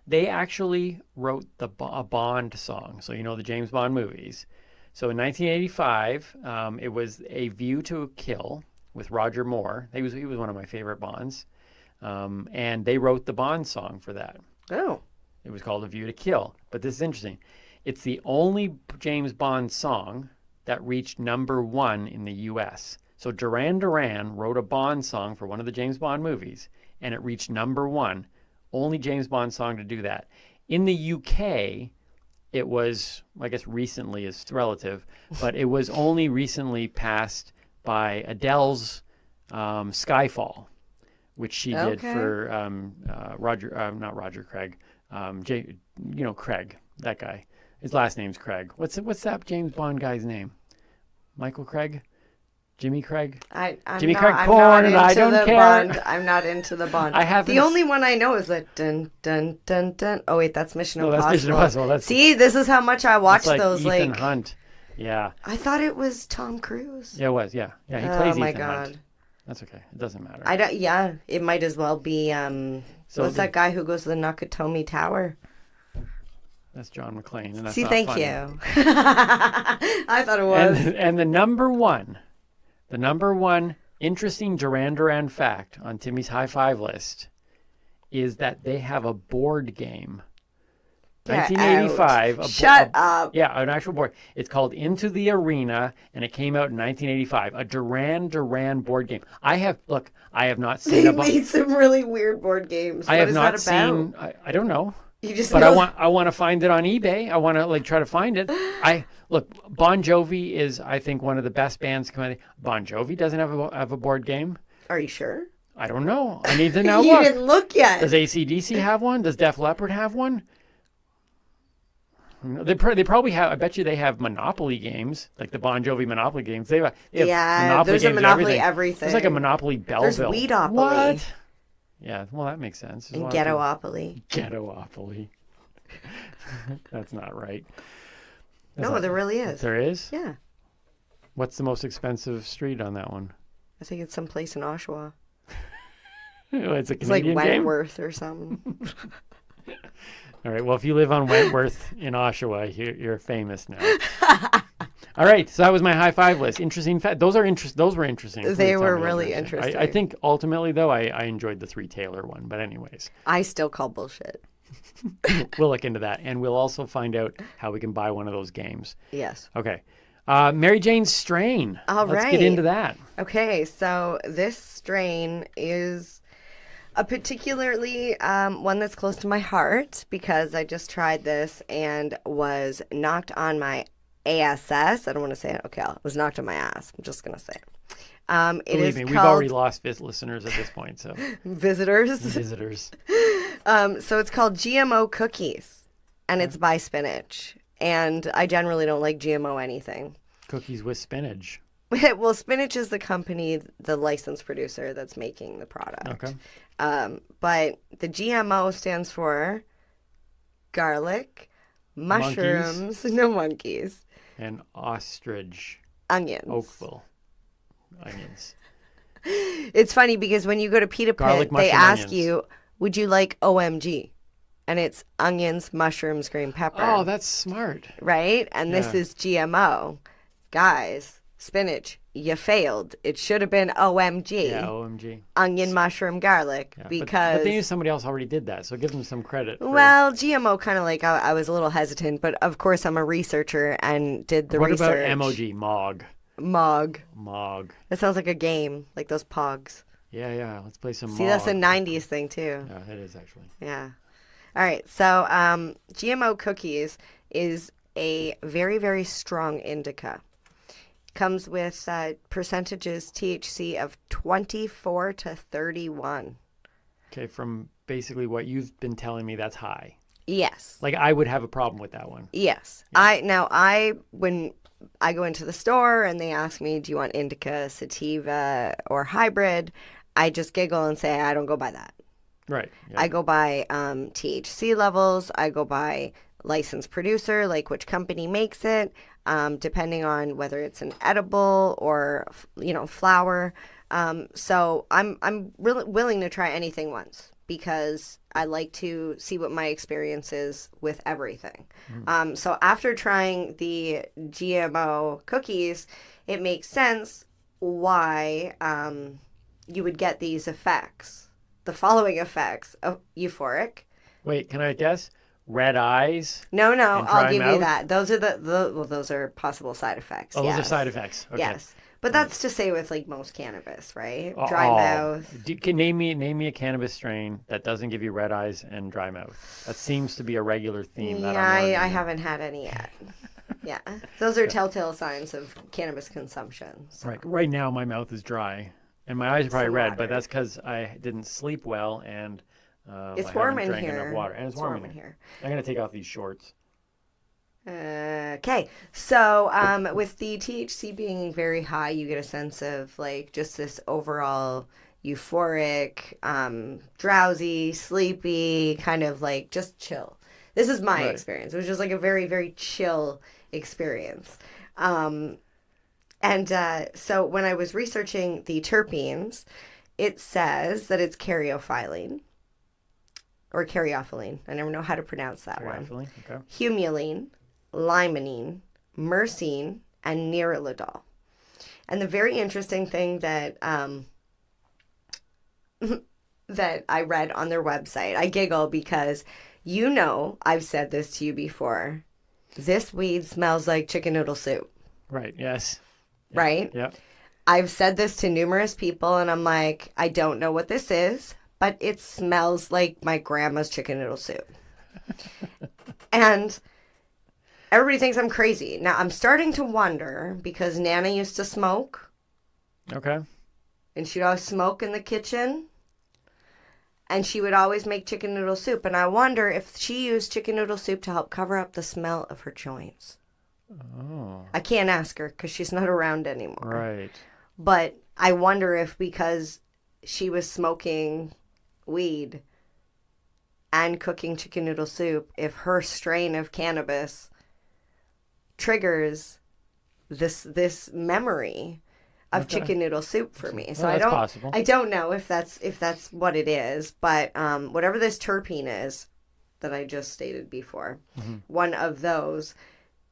they actually wrote a Bond song. So, the James Bond movies. So in 1985, it was A View to a Kill with Roger Moore. He was one of my favorite Bonds. And they wrote the Bond song for that. Oh. It was called A View to Kill. But this is interesting. It's the only James Bond song that reached number 1 in the U.S. So Duran Duran wrote a Bond song for one of the James Bond movies, and it reached number 1. Only James Bond song to do that. In the UK, it was, I guess recently is relative, but it was only recently passed by Adele's Skyfall, which she did for not Roger Craig, Craig, that guy. His last name's Craig. What's that James Bond guy's name? Michael Craig? Jimmy Craig? Jimmy Craig Corn, and I don't care. Bond. I'm not into the Bond. The only one I know is that dun dun dun dun. Oh wait, that's Mission Impossible. That's Mission Impossible. See, this is how much I watched those. Ethan Hunt. Yeah. I thought it was Tom Cruise. Yeah, it was. Yeah, he plays Ethan my God. Hunt. That's okay. It doesn't matter. Yeah, it might as well be. What's that guy who goes to the Nakatomi Tower? That's John McClane. And that's See, not thank funny. you. I thought it was. And the number one interesting Duran Duran fact on Timmy's high five list is that they have a board game. 1985. Shut up. Yeah, an actual board. It's called Into the Arena, and it came out in 1985. A Duran Duran board game. I have not seen. They made some really weird board games. I have not seen. I don't know. I want to find it on eBay. I want to try to find it. Bon Jovi is, I think, one of the best bands coming. Bon Jovi doesn't have a board game. Are you sure? I don't know. I need to know. You didn't look yet. Does AC/DC have one? Does Def Leppard have one? They probably have. I bet you they have Monopoly games, like the Bon Jovi Monopoly games. They have Monopoly there's games a Monopoly everything. There's like a Monopoly Belleville. There's Weedopoly. What? Yeah, well, that makes sense. And Ghettopoly. Ghettopoly. That's not right. There really is. There is? Yeah. What's the most expensive street on that one? I think it's someplace in Oshawa. It's like Canadian game? Wentworth or something. All right. Well, if you live on Wentworth in Oshawa, you're famous now. All right. So that was my high five list. Interesting fact. Those were interesting. They were really interesting. I think ultimately, though, I enjoyed the 3 Taylor one. But anyways. I still call bullshit. We'll look into that. And we'll also find out how we can buy one of those games. Yes. Okay. Mary Jane's strain. Let's get into that. Okay. So this strain is a particularly one that's close to my heart because I just tried this and was knocked on my ass. I don't want to say it. Okay, I was knocked on my ass. I'm just going to say it. Believe me, we've already lost listeners at this point. So Visitors. So it's called GMO Cookies, and it's by Spinach. And I generally don't like GMO anything. Cookies with spinach. Well, Spinach is the company, the licensed producer that's making the product. Okay. But the GMO stands for garlic, mushrooms, no monkeys, and ostrich. Onions. Oakville. Onions. It's funny because when you go to Pita Pit, they ask you, would you like OMG? And it's onions, mushrooms, green pepper. Oh, that's smart. Right? And this is GMO. Guys, Spinach, you failed. It should have been OMG. Yeah, OMG. Onion, mushroom, garlic. Yeah, because... But they knew somebody else already did that, so give them some credit. Well, GMO kind of I was a little hesitant, but of course I'm a researcher and did the research. What about MOG? Mog. That sounds like a game, like those Pogs. Yeah. Let's play some Mog. See, that's a 90s thing, too. Yeah, it is, actually. Yeah. All right, so GMO Cookies is a very, very strong indica. Comes with percentages THC of 24 to 31. Okay, from basically what you've been telling me, that's high. Yes. I would have a problem with that one. Yes. Yeah. When I go into the store and they ask me, do you want indica, sativa, or hybrid, I just giggle and say, I don't go by that. Right. Yeah. I go by THC levels. I go by licensed producer, like which company makes it, depending on whether it's an edible or, flower. So I'm really willing to try anything once because I like to see what my experience is with everything. So after trying the GMO cookies, it makes sense why you would get these effects. The following effects: euphoric. Wait, can I guess? Red eyes? No, and I'll dry give you mouth? that. Those are those are possible side effects. Oh, those are yes. side effects. Okay. Yes. But that's to say with like most cannabis, right? Oh, Dry mouth. Can name me a cannabis strain that doesn't give you red eyes and dry mouth. That seems to be a regular theme. Yeah, that I'm learning. I haven't had any yet. Yeah. Those are telltale signs of cannabis consumption. So. Right now, my mouth is dry, and my eyes are probably Some red, water. but that's because I didn't sleep well and It's I warm haven't in drank here. enough water. And it's warm in here. I'm gonna take off these shorts. Okay, so with the THC being very high, you get a sense of like just this overall euphoric, drowsy, sleepy, kind of like just chill. This is my experience. It was just like a very, very chill experience. So when I was researching the terpenes, it says that it's caryophyllene or caryophyllene. I never know how to pronounce that one. Okay. Humulene, limonene, myrcene, and neuralidol. And the very interesting thing that that I read on their website, I giggle because I've said this to you before. This weed smells like chicken noodle soup. Right. Yes. Right? Yep. I've said this to numerous people, and I'm like, I don't know what this is, but it smells like my grandma's chicken noodle soup. And everybody thinks I'm crazy. Now, I'm starting to wonder, because Nana used to smoke, Okay. and she'd always smoke in the kitchen, and she would always make chicken noodle soup. And I wonder if she used chicken noodle soup to help cover up the smell of her joints. Oh. I can't ask her because she's not around anymore. Right. But I wonder if because she was smoking weed and cooking chicken noodle soup, if her strain of cannabis triggers this memory of chicken noodle soup for me. So Well, that's possible. I don't know if that's what it is, but whatever this terpene is that I just stated before, one of those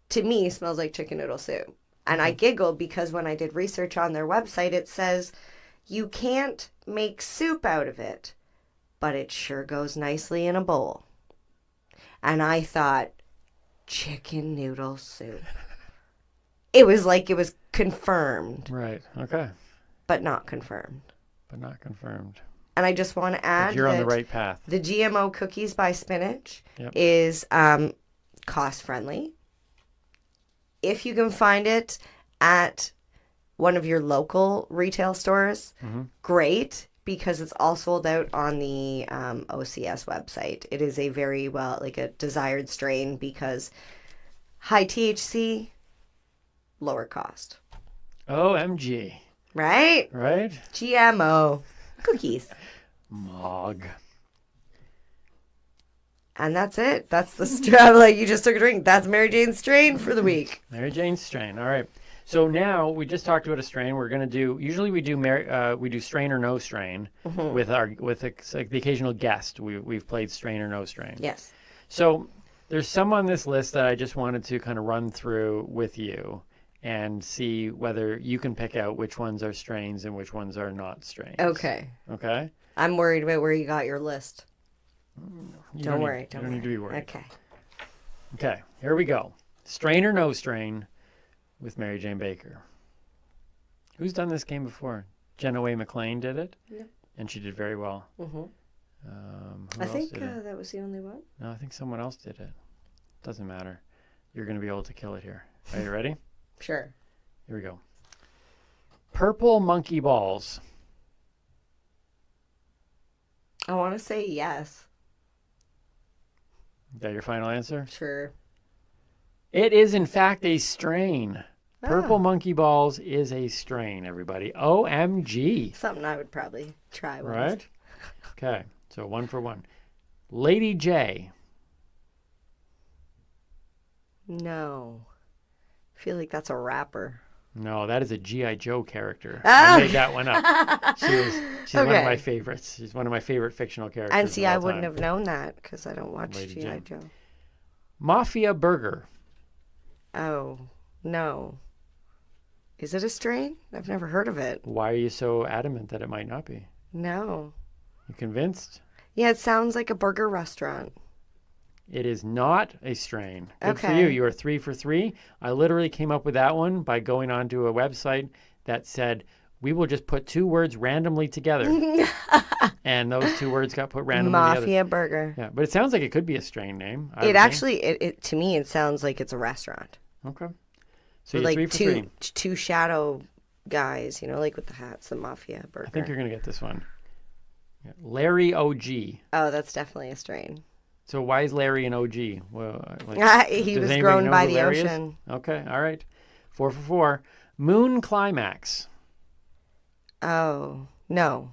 to me smells like chicken noodle soup. And I giggled because when I did research on their website, it says you can't make soup out of it, but it sure goes nicely in a bowl. And I thought, chicken noodle soup. It was like it was confirmed, Right. Okay. but not confirmed. But not confirmed. And I just want to add But you're on the that right path. the GMO cookies by Spinach Yep. is cost friendly. If you can find it at one of your local retail stores, great, because it's all sold out on the OCS website. It is a very a desired strain because high THC, lower cost. OMG. Right? Right? GMO cookies. Mog. And that's it. That's the strain. Like you just took a drink. That's Mary Jane's strain for the week. Mary Jane's strain. All right. So now we just talked about a strain. We're going to do. Usually we do strain or no strain with the occasional guest. We've played strain or no strain. Yes. So there's some on this list that I just wanted to kind of run through with you and see whether you can pick out which ones are strains and which ones are not strains. Okay. Okay. I'm worried about where you got your list. You Don't worry. you don't need to be worried. Okay. Okay. Here we go. Strain or no strain with Mary Jane Baker. Who's done this game before? Jenna Way McLean did it, and she did very well. Mm-hmm. Who I else think did it? that was the only one. No, I think someone else did it. Doesn't matter. You're going to be able to kill it here. Are you ready? Sure. Here we go. Purple monkey balls. I want to say yes. Is that your final answer? Sure. It is, in fact, a strain. Purple Ah. monkey balls is a strain, everybody. OMG. Something I would probably try once. Right? Okay. So 1 for 1. Lady J. No. I feel like that's a rapper. No, that is a G.I. Joe character. Oh. I made that one up. She's one of Okay. my favorites. She's one of my favorite fictional characters. And see, of all I wouldn't time. have known that because I don't watch Lady G.I. Jane. Joe. Mafia Burger. Oh, no. Is it a strain? I've never heard of it. Why are you so adamant that it might not be? No. You convinced? Yeah, it sounds like a burger restaurant. It is not a strain. Good for Okay. you. You are 3 for 3. I literally came up with that one by going onto a website that said, we will just put 2 words randomly together. And those 2 words got put randomly together. Mafia burger. Yeah, but it sounds like it could be a strain name. I would It think. actually, to me, it sounds like it's a restaurant. Okay. So With you're 3 like for 3. two shadow guys, like with the hats, the Mafia burger. I think you're going to get this one. Yeah. Larry OG. Oh, that's definitely a strain. So why is Larry an OG? Well, He does was anybody grown know by who the Larry is? ocean. Okay, all right. 4 for 4. Moon Climax. Oh, no.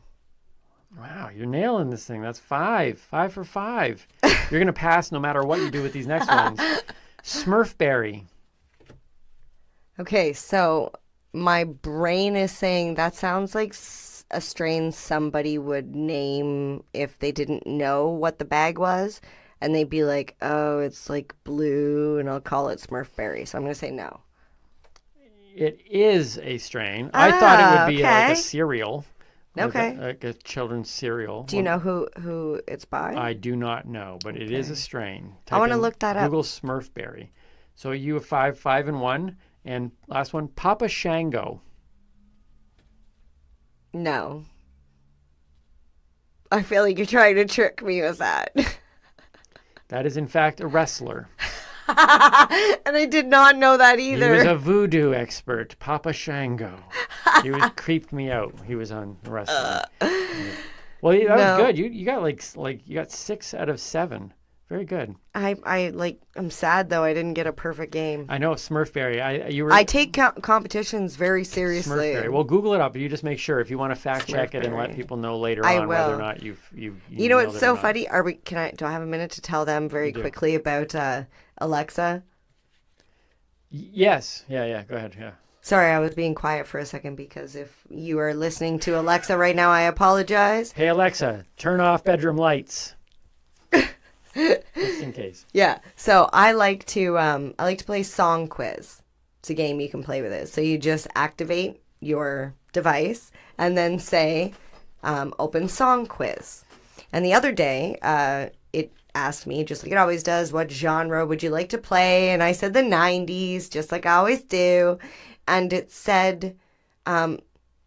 Wow, you're nailing this thing. That's 5. 5 for 5. You're going to pass no matter what you do with these next ones. Smurfberry. Okay, so my brain is saying that sounds like a strain somebody would name if they didn't know what the bag was. And they'd be like, oh, it's like blue, and I'll call it Smurfberry. So I'm going to say no. It is a strain. I thought it would be like okay. a cereal. Okay. Like a children's cereal. Do you know who it's by? I do not know, but it is a strain. I wanna Type in look that up. Google Smurfberry. So you have 5, 5, and 1. And last one, Papa Shango. No. I feel like you're trying to trick me with that. That is, in fact, a wrestler. And I did not know that either. He was a voodoo expert, Papa Shango. He creeped me out. He was on wrestling. Well, that was good. You got you got 6 out of 7. Very good. I'm sad though. I didn't get a perfect game. I know Smurfberry. I take competitions very seriously. Smurfberry. Well, Google it up. You just make sure if you want to fact check it and let people know later I on whether or will. not you You know nailed what's it so or not. funny? Do I have a minute to tell them very quickly about Alexa? Yes. Yeah. Go ahead. Yeah. Sorry, I was being quiet for a second because if you are listening to Alexa right now, I apologize. Hey Alexa, turn off bedroom lights. Just in case. Yeah. So I like to play Song Quiz. It's a game you can play with it. So you just activate your device and then say, open Song Quiz. And the other day, it asked me, just like it always does, what genre would you like to play? And I said the 90s, just like I always do. And it said,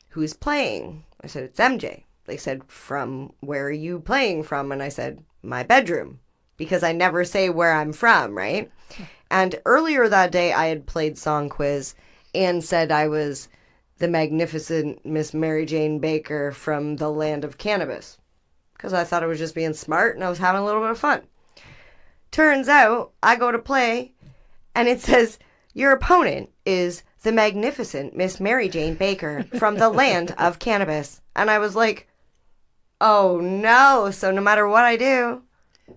who's playing? I said, it's MJ. They said, from where are you playing from? And I said, my bedroom. Because I never say where I'm from, right? And earlier that day, I had played Song Quiz and said I was the magnificent Miss Mary Jane Baker from the land of cannabis. Because I thought I was just being smart and I was having a little bit of fun. Turns out, I go to play and it says, your opponent is the magnificent Miss Mary Jane Baker from the land of cannabis. And I was like, oh no. So no matter what I do,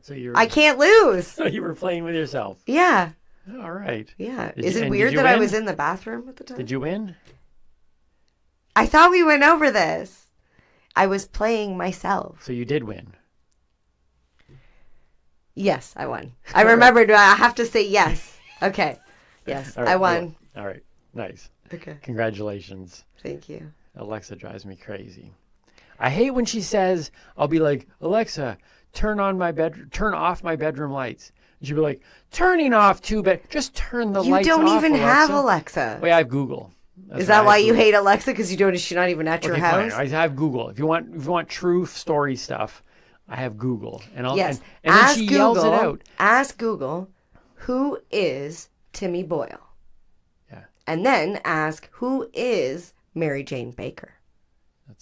So I can't lose. So you were playing with yourself. Yeah. All right. Yeah. Did Is you- it and weird did you that I win? was in the bathroom at the time? Did you win? I thought we went over this. I was playing myself. So you did win. Yes, I won. I remembered. I have to say yes. Okay. Yes, All right, I won. All right. Nice. Okay. Congratulations. Thank you. Alexa drives me crazy. I hate when she says, I'll be like, Alexa, turn off my bedroom lights. And she'll be like, turning off just turn the You lights off. don't even Alexa. have Alexa. Wait, I have Google. That's Is that why I have you Google. hate Alexa? Because she's not even at your Okay, house? fine. I have Google. If you want true story stuff, I have Google. And I'll Yes. and then Ask she Google, yells it out. Ask Google, who is Timmy Boyle? Yeah. And then ask, who is Mary Jane Baker?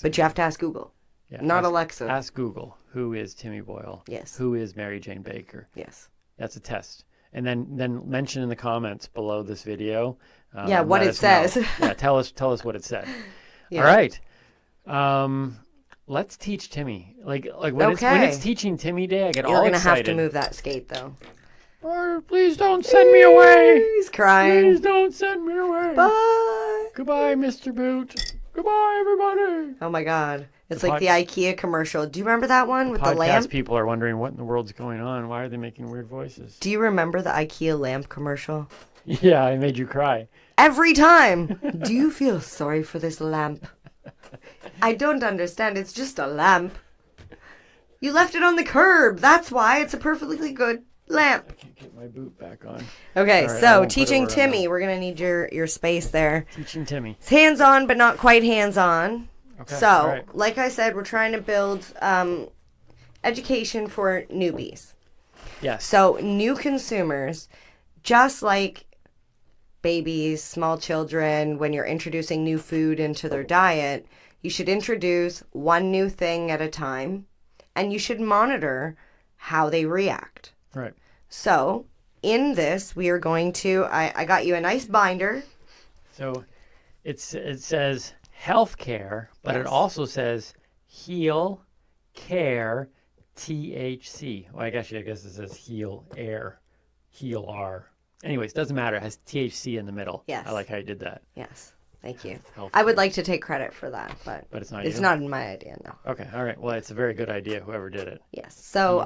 But you have to ask Google, not Alexa. Ask Google, who is Timmy Boyle? Yes. Who is Mary Jane Baker? Yes. That's a test. And then mention in the comments below this video. What let it us know. says. Yeah, tell us what it said. Yeah. All right. Let's teach Timmy. Like when it's teaching Timmy day, I get You're all going to excited. have to move that skate, though. Or please don't send me away. He's crying. Please don't send me away. Bye. Goodbye, Mr. Boot. Goodbye, everybody. Oh my God. It's The like the IKEA commercial. Do you remember that one with the Podcast lamp? people are wondering what in the world's going on. Why are they making weird voices? Do you remember the IKEA lamp commercial? Yeah, I made you cry. Every time. Do you feel sorry for this lamp? I don't understand. It's just a lamp. You left it on the curb. That's why. It's a perfectly good lamp. I can't get my boot back on. Okay, All right, I so won't put it teaching where I'm Timmy. We're going to need your space there. Teaching Timmy. It's hands-on, but not quite hands-on. Okay. So, all right. like I said, we're trying to build education for newbies. Yes. So, new consumers, just like babies, small children, when you're introducing new food into their diet, you should introduce one new thing at a time, and you should monitor how they react. Right. So, in this, we are going to, I got you a nice binder. So it says healthcare, but it Yes. also says heal, care, THC. Well, I guess it says heal air, heal R. Anyways, doesn't matter. It has THC in the middle. Yes. I like how you did that. Yes, thank you. Healthcare. I would like to take credit for that, but But it's not it's you? not my idea, no. Okay. All right. Well, it's a very good idea. Whoever did it. Yes. So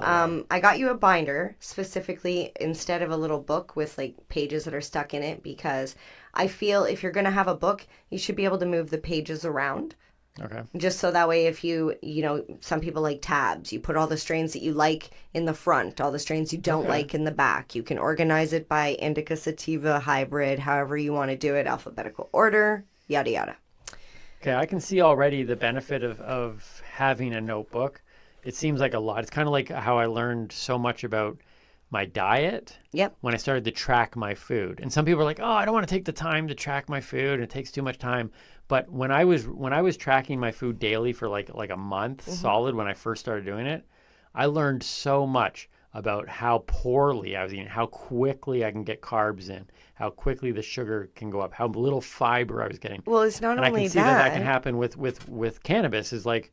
I got you a binder specifically instead of a little book with like pages that are stuck in it, because I feel if you're going to have a book, you should be able to move the pages around. Okay. Just so that way, if you know, some people like tabs, you put all the strains that you like in the front, all the strains you don't Okay. like in the back. You can organize it by indica, sativa, hybrid, however you want to do it, alphabetical order, yada, yada. Okay. I can see already the benefit of having a notebook. It seems like a lot. It's kind of like how I learned so much about my diet Yep. when I started to track my food. And some people are like, "Oh, I don't want to take the time to track my food. It takes too much time." But when I was tracking my food daily for like a month solid when I first started doing it, I learned so much about how poorly I was eating, how quickly I can get carbs in, how quickly the sugar can go up, how little fiber I was getting. Well, it's not And I only can see that can happen with cannabis. Is like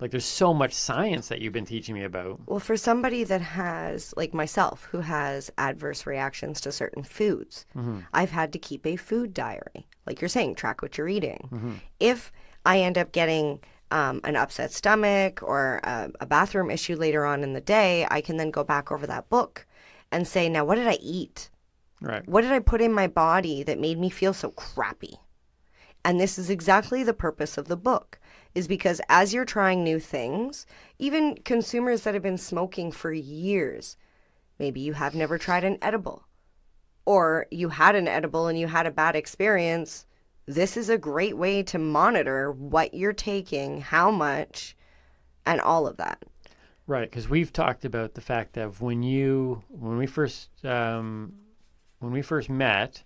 there's so much science that you've been teaching me about. Well, for somebody that has, like myself, who has adverse reactions to certain foods, I've had to keep a food diary. Like you're saying, track what you're eating. If I end up getting an upset stomach or a bathroom issue later on in the day, I can then go back over that book and say, now, what did I eat? Right. What did I put in my body that made me feel so crappy? And this is exactly the purpose of the book, is because as you're trying new things, even consumers that have been smoking for years, maybe you have never tried an edible, or you had an edible and you had a bad experience. This is a great way to monitor what you're taking, how much, and all of that. Right, because we've talked about the fact that when we first met,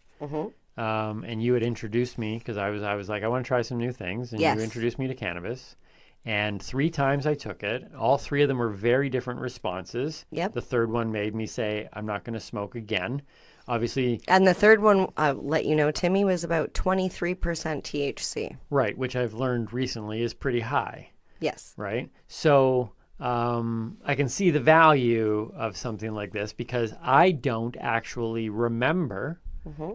and you had introduced me, because I was like, I want to try some new things, and Yes. you introduced me to cannabis, and 3 times I took it. All 3 of them were very different responses. Yep. The third one made me say, I'm not going to smoke again. Obviously, And the third one, I'll let you know, Timmy, was about 23% THC. right, which I've learned recently is pretty high. Yes. Right? So I can see the value of something like this because I don't actually remember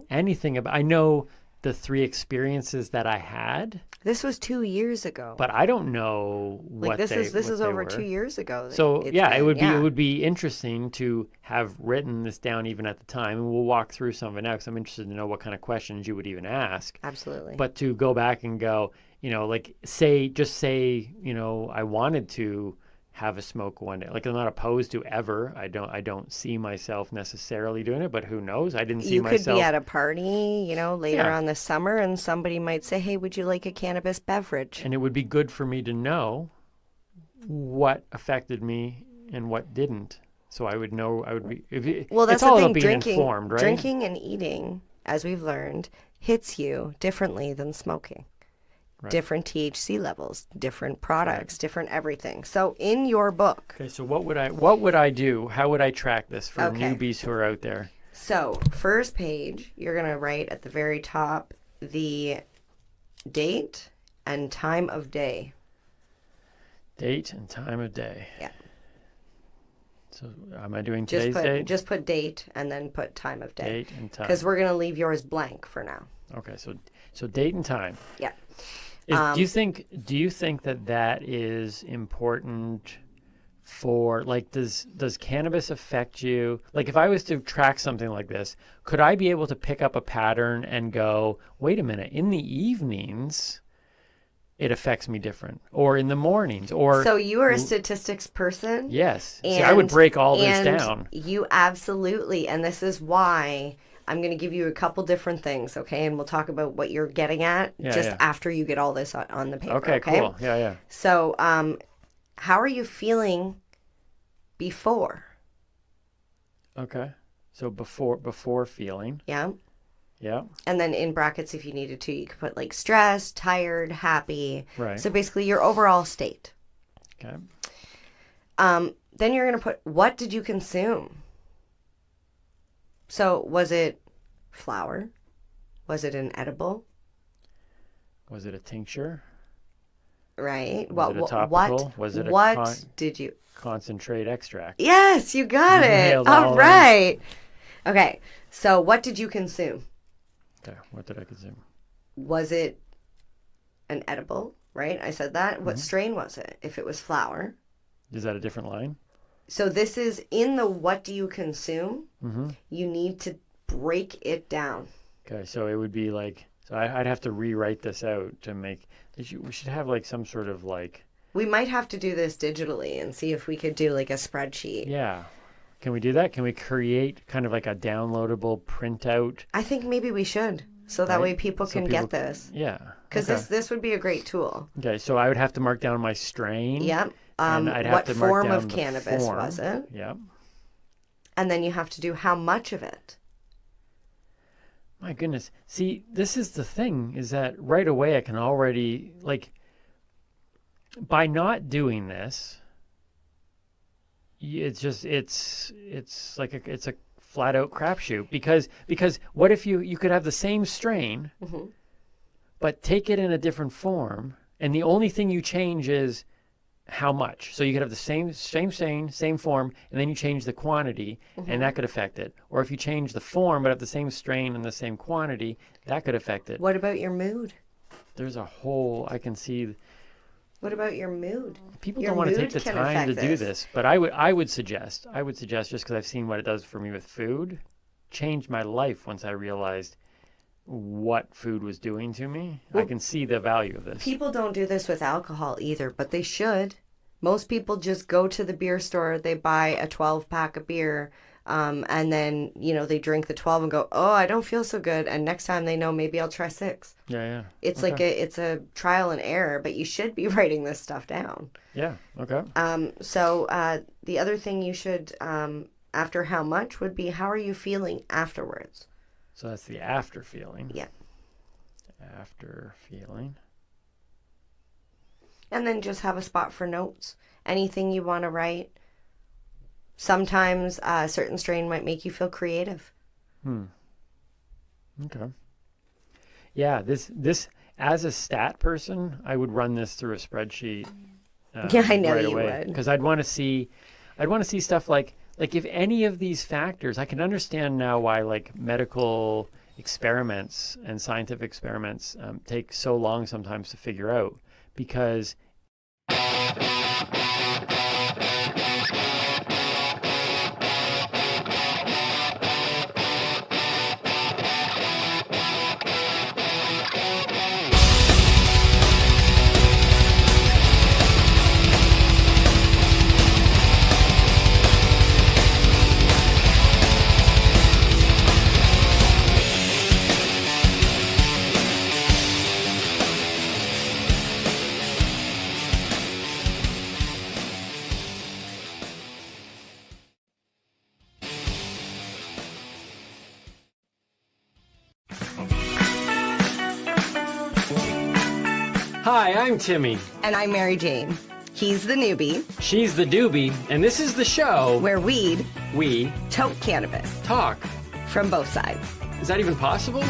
anything about. I know the 3 experiences that I had, This was 2 years ago. but I don't know what Like this they, is what they over were. 2 years ago. So It's yeah, been- it would be interesting to have written this down even at the time, and we'll walk through some of it now because I'm interested to know what kind of questions you would even ask. Absolutely. But to go back and go, like say, I wanted to have a smoke one day. Like I'm not opposed to ever. I don't see myself necessarily doing it, but who knows? I didn't see you could myself. be at a party, later Yeah. on this summer, and somebody might say, "Hey, would you like a cannabis beverage?" And it would be good for me to know what affected me and what didn't. So I would know. I would be. Well, that's it's all the about thing. being informed, right? Drinking and eating, as we've learned, hits you differently than smoking. Right. Different THC levels, different products, different everything. So in your book, Okay, so what would I do? How would I track this for Okay. newbies who are out there? so first page, you're going to write at the very top the date and time of day. Date and time of day. Yeah. So am I doing Just today's put date? just put date and then put time of day. Date and time. Because we're going to leave yours blank for now. Okay, so date and time. Yeah. Do you think that is important for, like, does cannabis affect you? Like, if I was to track something like this, could I be able to pick up a pattern and go, wait a minute, in the evenings it affects me different, or in the mornings, or So you are a statistics person? yes. See, I would break all this down. You absolutely, and this is why I'm going to give you a couple different things, okay? And we'll talk about what you're getting at after you get all this on the paper, okay? Cool. Yeah. So, how are you feeling before? Okay. So before feeling. Yeah. Yeah. And then in brackets, if you needed to, you could put like stressed, tired, happy. Right. So basically your overall state. Okay. Then you're going to put, what did you consume? So was it flour? Was it an edible? Was it a tincture? Right. Was it a topical? Was it what did you concentrate extract? Yes, you got it. Nailed All right. Okay. So what did you consume? Okay. What did I consume? Was it an edible? Right? I said that. What strain was it? If it was flour. Is that a different line? So this is in the what do you consume? Mm-hmm. You need to break it down. Okay. So it would be like, so I'd have to rewrite this out to make, we should have like some sort of like. We might have to do this digitally and see if we could do like a spreadsheet. Yeah. Can we do that? Can we create kind of like a downloadable printout? I think maybe we should. So that way people can get this. Yeah. Because this would be a great tool. Okay. So I would have to mark down my strain. Yep. And I'd have what to mark form down of the cannabis form. was it? Yep. And then you have to do how much of it. My goodness. See, this is the thing, is that right away I can already, like, by not doing this, it's like it's a flat out crapshoot, because what if you could have the same strain, but take it in a different form, and the only thing you change is how much. So you could have the same strain, same form, and then you change the quantity, and that could affect it. Or if you change the form but have the same strain and the same quantity, that could affect it. What about your mood? There's a whole, I can see. What about your mood? People don't want to take the time to do this, but I would suggest, just because I've seen what it does for me with food, changed my life once I realized what food was doing to me. Well, I can see the value of this. People don't do this with alcohol either, but they should. Most people just go to the beer store, they buy a 12-pack of beer, and then, they drink the 12 and go, oh, I don't feel so good. And next time they know, maybe I'll try 6. Yeah. It's like it's a trial and error, but you should be writing this stuff down. Yeah, okay. So the other thing you should, after how much, would be how are you feeling afterwards? So that's the after feeling. Yeah. After feeling. And then just have a spot for notes. Anything you want to write. Sometimes a certain strain might make you feel creative. Okay. Yeah, this as a stat person, I would run this through a spreadsheet. Yeah, I know right you away, would. because I'd want to see stuff like if any of these factors, I can understand now why like medical experiments and scientific experiments take so long sometimes to figure out, because Hi, I'm Timmy. And I'm Mary Jane. He's the newbie, She's the doobie, and this is the show where we tote cannabis talk. from both sides. Is that even possible?